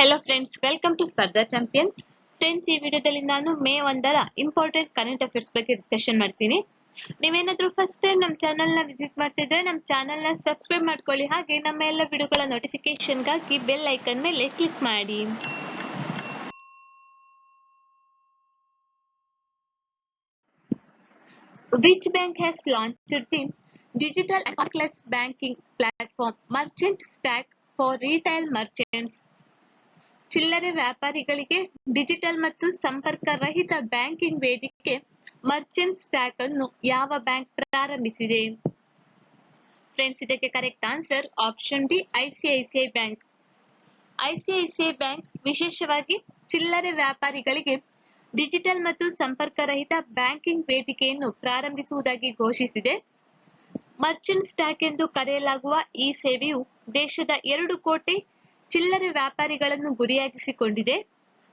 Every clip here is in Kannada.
ಹೆಲೋ ಫ್ರೆಂಡ್ಸ್, ವೆಲ್ಕಮ್ ಟು ಸ್ಪರ್ಧಾ ಚಾಂಪಿಯನ್. ಫ್ರೆಂಡ್ಸ್, ಈ ವಿಡಿಯೋದಲ್ಲಿ ನಾನು ಮೇ 1ರ ಇಂಪಾರ್ಟೆಂಟ್ ಕರೆಂಟ್ ಅಫೇರ್ಸ್ ಬಗ್ಗೆ ಡಿಸ್ಕಷನ್ ಮಾಡ್ತೀನಿ. ನೀವೇನಾದ್ರೂ ಫಸ್ಟ್ ಟೈಮ್ ನಮ್ಮ ಚಾನಲ್ನ ವಿಸಿಟ್ ಮಾಡ್ತಿದ್ರೆ ನಮ್ಮ ಚಾನಲ್ನ ಸಬ್ಸ್ಕ್ರೈಬ್ ಮಾಡ್ಕೊಳ್ಳಿ. ಹಾಗೆ ನಮ್ಮ ಎಲ್ಲ ವಿಡಿಯೋಗಳ ನೋಟಿಫಿಕೇಶನ್ಗಾಗಿ ಬೆಲ್ ಐಕನ್ ಮೇಲೆ ಕ್ಲಿಕ್ ಮಾಡಿ. Which bank has launched the digital and contactless banking platform Merchant Stack for retail merchants? ಚಿಲ್ಲರೆ ವ್ಯಾಪಾರಿಗಳಿಗೆ ಡಿಜಿಟಲ್ ಮತ್ತು ಸಂಪರ್ಕ ರಹಿತ ಬ್ಯಾಂಕಿಂಗ್ ವೇದಿಕೆ ಮರ್ಚೆಂಟ್ ಸ್ಟ್ಯಾಕ್ ಅನ್ನು ಯಾವ ಬ್ಯಾಂಕ್ ಪ್ರಾರಂಭಿಸಿದೆ? ಫ್ರೆಂಡ್ಸ್, ಇದಕ್ಕೆ correct answer option D, ICICI bank. ICICI bank ವಿಶೇಷವಾಗಿ ಚಿಲ್ಲರೆ ವ್ಯಾಪಾರಿಗಳಿಗೆ ಡಿಜಿಟಲ್ ಮತ್ತು ಸಂಪರ್ಕ ರಹಿತ ಬ್ಯಾಂಕಿಂಗ್ ವೇದಿಕೆಯನ್ನು ಪ್ರಾರಂಭಿಸುವುದಾಗಿ ಘೋಷಿಸಿದೆ. ಮರ್ಚೆಂಟ್ ಸ್ಟ್ಯಾಕ್ ಎಂದು ಕರೆಯಲಾಗುವ ಈ ಸೇವೆಯು ದೇಶದ 2 ಕೋಟಿ ಚಿಲ್ಲರೆ ವ್ಯಾಪಾರಿಗಳನ್ನು ಗುರಿಯಾಗಿಸಿಕೊಂಡಿದೆ.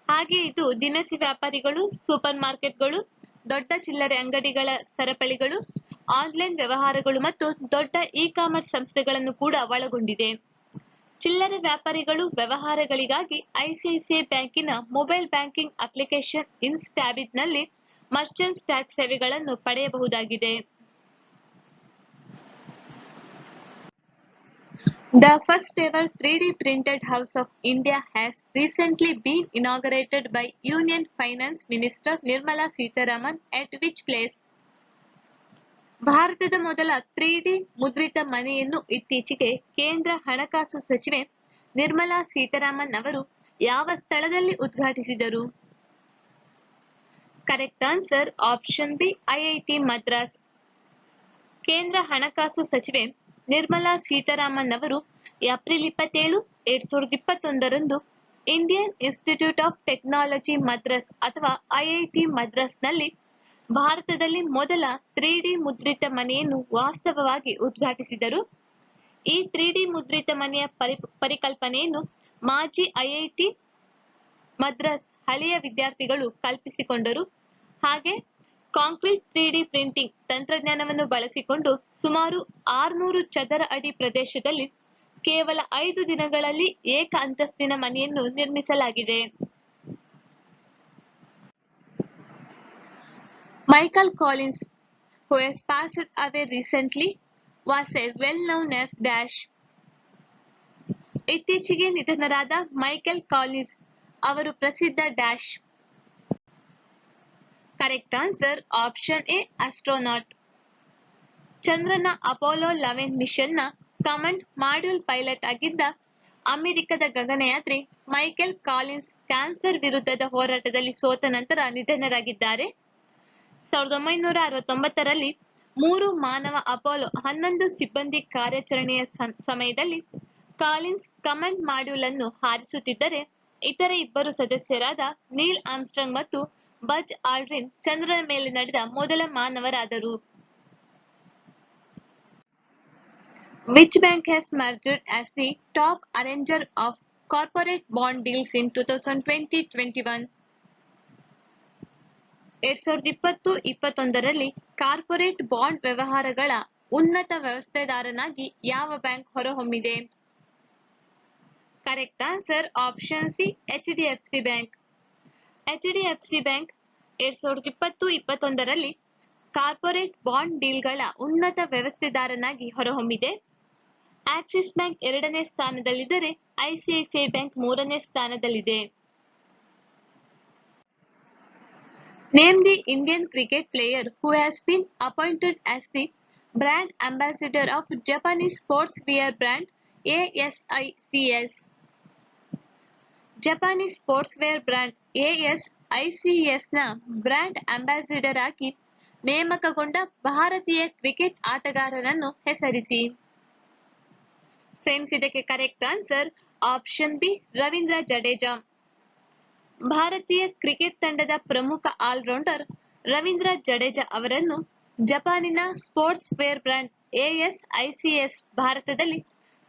ಹಾಗೆ ಇದು ದಿನಸಿ ವ್ಯಾಪಾರಿಗಳು, ಸೂಪರ್ ಮಾರ್ಕೆಟ್ಗಳು, ದೊಡ್ಡ ಚಿಲ್ಲರೆ ಅಂಗಡಿಗಳ ಸರಪಳಿಗಳು, ಆನ್ಲೈನ್ ವ್ಯವಹಾರಗಳು ಮತ್ತು ದೊಡ್ಡ ಇ-ಕಾಮರ್ಸ್ ಸಂಸ್ಥೆಗಳನ್ನು ಕೂಡ ಒಳಗೊಂಡಿದೆ. ಚಿಲ್ಲರೆ ವ್ಯಾಪಾರಿಗಳು ವ್ಯವಹಾರಗಳಿಗಾಗಿ ಐಸಿಐಸಿಐ ಬ್ಯಾಂಕಿನ ಮೊಬೈಲ್ ಬ್ಯಾಂಕಿಂಗ್ ಅಪ್ಲಿಕೇಶನ್ ಇನ್ಸ್ಟ್ಯಾಬಿಟ್ನಲ್ಲಿ ಮರ್ಚೆಂಟ್ ಸ್ಟ್ಯಾಕ್ ಸೇವೆಗಳನ್ನು ಪಡೆಯಬಹುದಾಗಿದೆ. The first ever 3D printed House of India has recently been inaugurated by Union Finance Minister Nirmala Sitharaman at which place? ಭಾರತದ ಮೊದಲ 3D ಮುದ್ರಿತ ಮನೆಯನ್ನು ಇತ್ತೀಚೆಗೆ ಕೇಂದ್ರ ಹಣಕಾಸು ಸಚಿವೆ ನಿರ್ಮಲಾ ಸೀತಾರಾಮನ್ ಅವರು ಯಾವ ಸ್ಥಳದಲ್ಲಿ ಉದ್ಘಾಟಿಸಿದರು? Correct answer option B, IIT Madras. ಕೇಂದ್ರ ಹಣಕಾಸು ಸಚಿವೆ ನಿರ್ಮಲಾ ಸೀತಾರಾಮನ್ ಅವರು ಏಪ್ರಿಲ್ 27, 2021ರಂದು Indian institute of technology Madras ಅಥವಾ ಐಐಟಿ ಮದ್ರಾಸ್ನಲ್ಲಿ ಭಾರತದಲ್ಲಿ ಮೊದಲ 3D ಮುದ್ರಿತ ಮನೆಯನ್ನು ವಾಸ್ತವವಾಗಿ ಉದ್ಘಾಟಿಸಿದರು. ಈ 3D ಮುದ್ರಿತ ಮನೆಯ ಪರಿಕಲ್ಪನೆಯನ್ನು ಮಾಜಿ ಐಐಟಿ ಮದ್ರಾಸ್ ಹಳೆಯ ವಿದ್ಯಾರ್ಥಿಗಳು ಕಲ್ಪಿಸಿಕೊಂಡರು. ಹಾಗೆ ಕಾಂಕ್ರೀಟ್ 3D ಪ್ರಿಂಟಿಂಗ್ ತಂತ್ರಜ್ಞಾನವನ್ನು ಬಳಸಿಕೊಂಡು ಸುಮಾರು 600 ಚದರ ಅಡಿ ಪ್ರದೇಶದಲ್ಲಿ ಕೇವಲ 5 ದಿನಗಳಲ್ಲಿ ಏಕ ಅಂತಸ್ತಿನ ಮನೆಯನ್ನು ನಿರ್ಮಿಸಲಾಗಿದೆ. Michael Collins, who has passed away recently, was a well-known as dash. ಇತ್ತೀಚೆಗೆ ನಿಧನರಾದ ಮೈಕೆಲ್ ಕಾಲಿನ್ಸ್ ಅವರು ಪ್ರಸಿದ್ಧ dash. Correct answer option A, astronaut. ಚಂದ್ರನ ಅಪೋಲೋ 11 ಮಿಷನ್ನ ಕಮಾಂಡ್ ಮಾಡ್ಯೂಲ್ ಪೈಲಟ್ ಆಗಿದ್ದ ಅಮೆರಿಕದ ಗಗನಯಾತ್ರಿ ಮೈಕೆಲ್ ಕಾಲಿನ್ಸ್ ಕ್ಯಾನ್ಸರ್ ವಿರುದ್ಧದ ಹೋರಾಟದಲ್ಲಿ ಸೋತ ನಂತರ ನಿಧನರಾಗಿದ್ದಾರೆ. 1969ರಲ್ಲಿ 3 ಮಾನವ ಅಪೋಲೋ 11 ಸಿಬ್ಬಂದಿ ಕಾರ್ಯಾಚರಣೆಯ ಸಮಯದಲ್ಲಿ ಕಾಲಿನ್ಸ್ ಕಮಾಂಡ್ ಮಾಡ್ಯೂಲ್ ಅನ್ನು ಹಾರಿಸುತ್ತಿದ್ದರೆ, ಇತರೆ 2 ಸದಸ್ಯರಾದ ನೀಲ್ ಆರ್ಮ್ಸ್ಟ್ರಾಂಗ್ ಮತ್ತು ಬಜ್ ಆಲ್ಡ್ರಿನ್ ಚಂದ್ರನ ಮೇಲೆ ನಡೆದ ಮೊದಲ ಮಾನವರಾದರು. Which bank has merged as the top arranger of corporate bond deals in 2020-21? 2020-21ರಲ್ಲಿ ಕಾರ್ಪೊರೇಟ್ ಬಾಂಡ್ ವ್ಯವಹಾರಗಳ ಉನ್ನತ ವ್ಯವಸ್ಥೆದಾರನಾಗಿ ಯಾವ ಬ್ಯಾಂಕ್ ಹೊರಹೊಮ್ಮಿದೆ? Correct answer option C, HDFC bank. HDFC bank 2020-21ರಲ್ಲಿ ಕಾರ್ಪೊರೇಟ್ ಬಾಂಡ್ ಡೀಲ್ಗಳ ಉನ್ನತ ವ್ಯವಸ್ಥೆದಾರನಾಗಿ ಹೊರಹೊಮ್ಮಿದೆ. ಆಕ್ಸಿಸ್ ಬ್ಯಾಂಕ್ 2ನೇ ಸ್ಥಾನದಲ್ಲಿದ್ದರೆ ಐಸಿಐಸಿಐ ಬ್ಯಾಂಕ್ 3ನೇ ಸ್ಥಾನದಲ್ಲಿದೆ. Name the Indian cricket player who has been appointed as the brand ambassador of Japanese sportswear brand ASICS. Japanese sportswear brand ASICSನ ಬ್ರ್ಯಾಂಡ್ ಅಂಬಾಸಿಡರ್ ಆಗಿ ನೇಮಕಗೊಂಡ ಭಾರತೀಯ ಕ್ರಿಕೆಟ್ ಆಟಗಾರನನ್ನು ಹೆಸರಿಸಿ. ಫ್ರೆಂಡ್ಸ್, ಇದಕ್ಕೆ correct answer option B, Ravindra Jadeja. ಭಾರತೀಯ ಕ್ರಿಕೆಟ್ ತಂಡದ ಪ್ರಮುಖ ಆಲ್ರೌಂಡರ್ ರವೀಂದ್ರ ಜಡೇಜಾ ಅವರನ್ನು ಜಪಾನಿನ ಸ್ಪೋರ್ಟ್ಸ್ ವೇರ್ ಬ್ರ್ಯಾಂಡ್ ASICS ಭಾರತದಲ್ಲಿ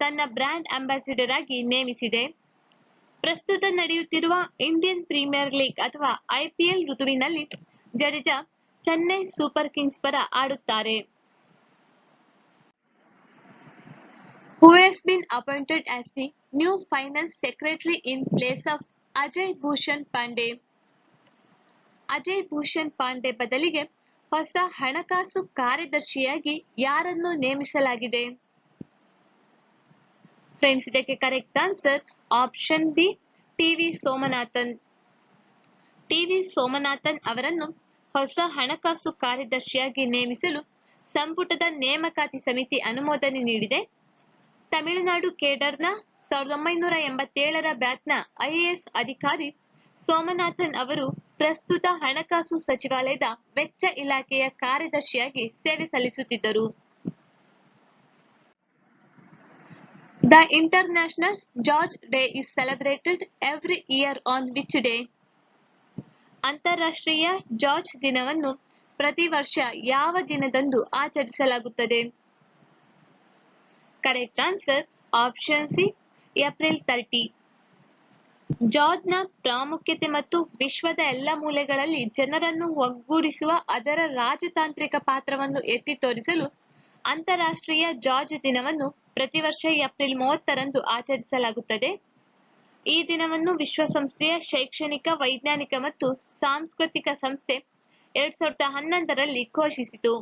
ತನ್ನ ಬ್ರ್ಯಾಂಡ್ ಅಂಬಾಸಿಡರ್ ಆಗಿ ನೇಮಿಸಿದೆ. ಪ್ರಸ್ತುತ ನಡೆಯುತ್ತಿರುವ ಇಂಡಿಯನ್ ಪ್ರೀಮಿಯರ್ ಲೀಗ್ ಅಥವಾ IPL ಋತುವಿನಲ್ಲಿ ಜಡೇಜಾ ಚೆನ್ನೈ ಸೂಪರ್ ಕಿಂಗ್ಸ್ ಪರ ಆಡುತ್ತಾರೆ. Who has been appointed as the new finance secretary in place of Ajay Bhushan Pandey? Ajay Bhushan Pandey ಬದಲಿಗೆ ಹೊಸ ಹಣಕಾಸು ಕಾರ್ಯದರ್ಶಿಯಾಗಿ ಯಾರನ್ನು ನೇಮಿಸಲಾಗಿದೆ? ಫ್ರೆಂಡ್ಸ್, ಇದಕ್ಕೆ correct answer option B, TV. Somanathan. TV. Somanathan ಅವರನ್ನು ಹೊಸ ಹಣಕಾಸು ಕಾರ್ಯದರ್ಶಿಯಾಗಿ ನೇಮಿಸಲು ಸಂಪುಟದ ನೇಮಕಾತಿ ಸಮಿತಿ ಅನುಮೋದನೆ ನೀಡಿದೆ. ತಮಿಳುನಾಡು ಕೇಡರ್ನ 1987ರ ಬ್ಯಾಚ್ನ ಐಎಎಸ್ ಅಧಿಕಾರಿ ಸೋಮನಾಥನ್ ಅವರು ಪ್ರಸ್ತುತ ಹಣಕಾಸು ಸಚಿವಾಲಯದ ವೆಚ್ಚ ಇಲಾಖೆಯ ಕಾರ್ಯದರ್ಶಿಯಾಗಿ ಸೇವೆ ಸಲ್ಲಿಸುತ್ತಿದ್ದರು. The International George Day is celebrated every year on which day? ಅಂತಾರಾಷ್ಟ್ರೀಯ ಜಾರ್ಜ್ ದಿನವನ್ನು ಪ್ರತಿ ವರ್ಷ ಯಾವ ದಿನದಂದು ಆಚರಿಸಲಾಗುತ್ತದೆ? Correct answer option C, April 30. ಜಾರ್ಜ್ನ ಪ್ರಾಮುಖ್ಯತೆ ಮತ್ತು ವಿಶ್ವದ ಎಲ್ಲ ಮೂಲೆಗಳಲ್ಲಿ ಜನರನ್ನು ಒಗ್ಗೂಡಿಸುವ ಅದರ ರಾಜತಾಂತ್ರಿಕ ಪಾತ್ರವನ್ನು ಎತ್ತಿ ತೋರಿಸಲು ಅಂತಾರಾಷ್ಟ್ರೀಯ ಜಾರ್ಜ್ ದಿನವನ್ನು ಪ್ರತಿ ವರ್ಷ ಏಪ್ರಿಲ್ 30ರಂದು ಆಚರಿಸಲಾಗುತ್ತದೆ. ಈ ದಿನವನ್ನು ವಿಶ್ವಸಂಸ್ಥೆಯ ಶೈಕ್ಷಣಿಕ, ವೈಜ್ಞಾನಿಕ ಮತ್ತು ಸಾಂಸ್ಕೃತಿಕ ಸಂಸ್ಥೆ 2011ರಲ್ಲಿ ಘೋಷಿಸಿತು.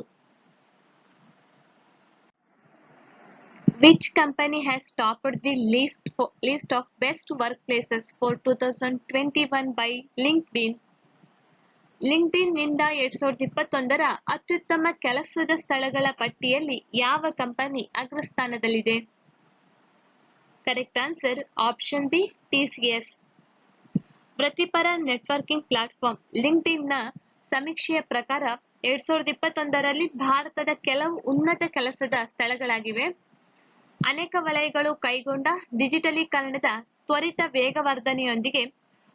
Which company has topped the list of best workplaces for 2021 by LinkedIn? LinkedIn ನಿಂದ 2021ರ ಅತ್ಯುತ್ತಮ ಕೆಲಸದ ಸ್ಥಳಗಳ ಪಟ್ಟಿಯಲ್ಲಿ ಯಾವ ಕಂಪನಿ ಅಗ್ರಸ್ಥಾನದಲ್ಲಿದೆ? Correct answer option B, TCS. ವೃತ್ತಿಪರ ನೆಟ್ವರ್ಕಿಂಗ್ ಪ್ಲಾಟ್ಫಾರ್ಮ್ ಲಿಂಕ್ಡ್ಇನ್ನ ಸಮೀಕ್ಷೆಯ ಪ್ರಕಾರ 2021ರಲ್ಲಿ ಭಾರತದ ಕೆಲವು ಉನ್ನತ ಕೆಲಸದ ಸ್ಥಳಗಳಾಗಿವೆ. ಅನೇಕ ವಲಯಗಳು ಕೈಗೊಂಡ ಡಿಜಿಟಲೀಕರಣದ ತ್ವರಿತ ವೇಗವರ್ಧನೆಯೊಂದಿಗೆ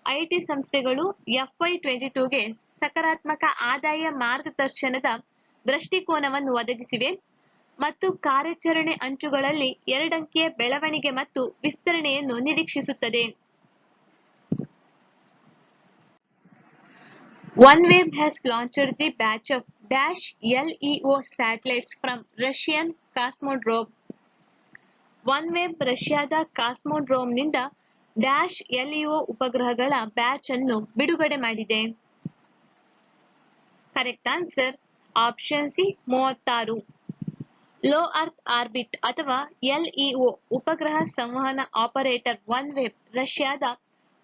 ಐಟಿ ಸಂಸ್ಥೆಗಳು FY22ಗೆ ಸಕಾರಾತ್ಮಕ ಆದಾಯ ಮಾರ್ಗದರ್ಶನದ ದೃಷ್ಟಿಕೋನವನ್ನು ಒದಗಿಸಿವೆ ಮತ್ತು ಕಾರ್ಯಾಚರಣೆ ಅಂಚುಗಳಲ್ಲಿ 2 ಅಂಕಿಯ ಬೆಳವಣಿಗೆ ಮತ್ತು ವಿಸ್ತರಣೆಯನ್ನು ನಿರೀಕ್ಷಿಸುತ್ತದೆ. OneWeb has launched the batch of -LEO satellites from Russian Cosmodrome. OneWeb ರಷ್ಯಾದ ಕಾಸ್ಮೋಡ್ರೋಮ್ನಿಂದ -LEO ಉಪಗ್ರಹಗಳ ಬ್ಯಾಚ್ ಅನ್ನು ಬಿಡುಗಡೆ ಮಾಡಿದೆ. Correct answer option C, 36. Low earth orbit ಅಥವಾ LEO ಉಪಗ್ರಹ ಸಂವಹನ ಆಪರೇಟರ್ OneWeb ರಷ್ಯಾದ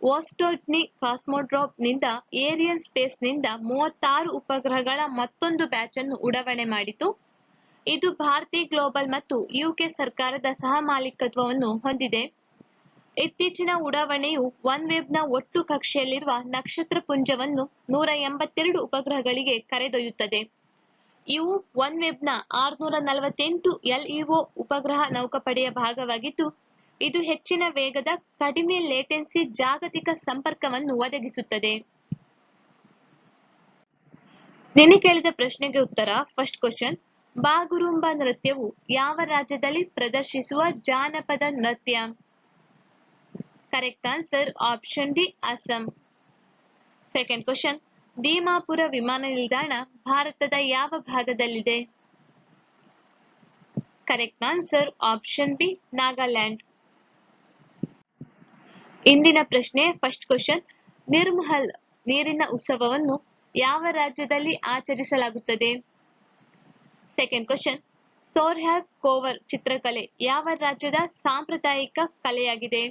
ವೋಸ್ಟೋಜ್ನಿ ಕಾಸ್ಮೋಡ್ರೋಮ್ನಿಂದ ಏರಿಯನ್ ಸ್ಪೇಸ್ನಿಂದ 36 ಉಪಗ್ರಹಗಳ ಮತ್ತೊಂದು ಬ್ಯಾಚ್ ಅನ್ನು ಉಡಾವಣೆ ಮಾಡಿತು. ಇದು ಭಾರತಿ ಗ್ಲೋಬಲ್ ಮತ್ತು ಯುಕೆ ಸರ್ಕಾರದ ಸಹಮಾಲಿಕತ್ವವನ್ನು ಹೊಂದಿದೆ. ಇತ್ತೀಚಿನ ಉಡಾವಣೆಯು OneWebನ ಒಟ್ಟು ಕಕ್ಷೆಯಲ್ಲಿರುವ ನಕ್ಷತ್ರ ಪುಂಜವನ್ನು 182 ಉಪಗ್ರಹಗಳಿಗೆ ಕರೆದೊಯ್ಯುತ್ತದೆ. ಇವು OneWebನ 648 LEO ಉಪಗ್ರಹ ನೌಕಾಪಡೆಯ ಭಾಗವಾಗಿದ್ದು, ಇದು ಹೆಚ್ಚಿನ ವೇಗದ, ಕಡಿಮೆ ಲೇಟೆನ್ಸಿ ಜಾಗತಿಕ ಸಂಪರ್ಕವನ್ನು ಒದಗಿಸುತ್ತದೆ. ನಿನ್ನೆ ಕೇಳಿದ ಪ್ರಶ್ನೆಗೆ ಉತ್ತರ. ಫಸ್ಟ್ ಕ್ವಶನ್, ಬಾಗುರುಂಬಾ ನೃತ್ಯವು ಯಾವ ರಾಜ್ಯದಲ್ಲಿ ಪ್ರದರ್ಶಿಸುವ ಜಾನಪದ ನೃತ್ಯ? Correct answer option D, Assam. Second question, Dimapur ವಿಮಾನ ನಿಲ್ದಾಣ ಭಾರತದ ಯಾವ ಭಾಗದಲ್ಲಿದೆ? Correct answer option B, Nagaland. ಇಂದಿನ ಪ್ರಶ್ನೆ ಫಸ್ಟ್ ಕ್ವಶನ್, ನಿರ್ಮಹಲ್ ನೀರಿನ ಉತ್ಸವವನ್ನು ಯಾವ ರಾಜ್ಯದಲ್ಲಿ ಆಚರಿಸಲಾಗುತ್ತದೆ? ಸೆಕೆಂಡ್ ಕ್ವಶನ್, ಸೋರ್ಹ್ಯಾಗ್ ಕೋವರ್ ಚಿತ್ರಕಲೆ ಯಾವ ರಾಜ್ಯದ ಸಾಂಪ್ರದಾಯಿಕ ಕಲೆಯಾಗಿದೆ?